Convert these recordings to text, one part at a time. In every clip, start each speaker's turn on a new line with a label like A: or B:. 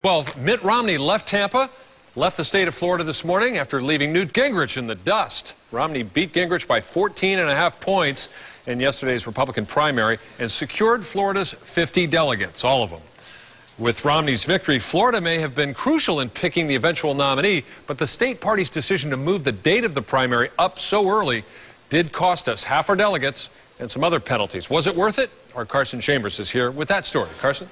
A: Well, Mitt Romney left Tampa, left the state of Florida this morning after leaving Newt Gingrich in the dust. Romney beat Gingrich by 14.5 points in yesterday's Republican primary and secured Florida's 50 delegates, all of them. With Romney's victory, Florida may have been crucial in picking the eventual nominee, but the state party's decision to move the date of the primary up so early did cost us half our delegates and some other penalties. Was it worth it? Our Carson Chambers is here with that story. Carson?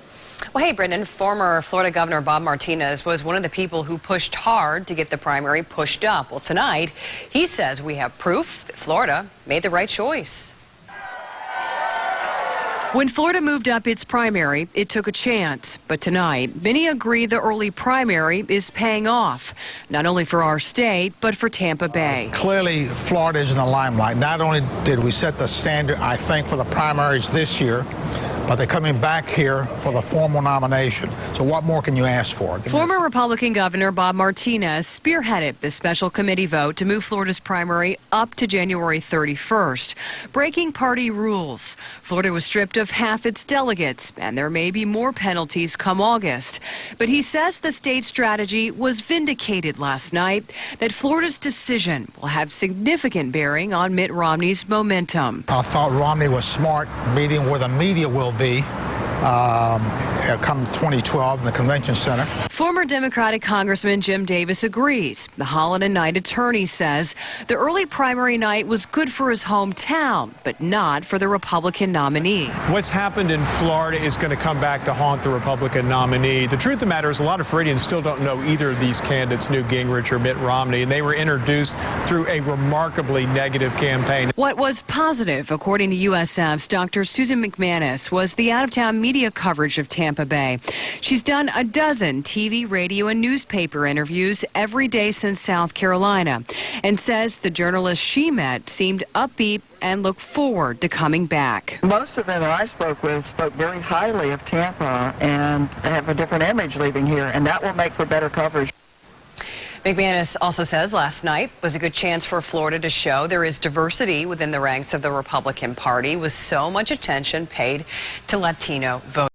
B: Well, hey, Brendan, former Florida Governor Bob Martinez was one of the people who pushed hard to get the primary pushed up. Well, tonight, he says we have proof that Florida made the right choice. When Florida moved up its primary, it took a chance. But tonight, many agree the early primary is paying off, not only for our state, but for Tampa Bay.
C: Clearly, Florida is in the limelight. Not only did we set the standard, I think, for the primaries this year, but they're coming back here for the formal nomination. So what more can you ask for?
B: Former Republican Governor Bob Martinez spearheaded the special committee vote to move Florida's primary up to January 31st, breaking party rules. Florida was stripped of half its delegates, and there may be more penalties come August. But he says the state's strategy was vindicated last night, that Florida's decision will have significant bearing on Mitt Romney's momentum.
C: I thought Romney was smart, meeting where the media will be come 2012 in the convention center.
B: Former Democratic Congressman Jim Davis agrees. The Holland & Knight attorney says the early primary night was good for his hometown, but not for the Republican nominee.
D: What's happened in Florida is going to come back to haunt the Republican nominee. The truth of the matter is a lot of Floridians still don't know either of these candidates, Newt Gingrich or Mitt Romney, and they were introduced through a remarkably negative campaign.
B: What was positive, according to USF's Dr. Susan McManus, was the out-of-town media coverage of Tampa Bay. She's done a dozen TV, radio, and newspaper interviews every day since South Carolina, and says the journalists she met seemed upbeat and look forward to coming back.
E: Most of them that I spoke with spoke very highly of Tampa and have a different image leaving here, and that will make for better coverage.
B: McManus also says last night was a good chance for Florida to show there is diversity within the ranks of the Republican Party, with so much attention paid to Latino voters.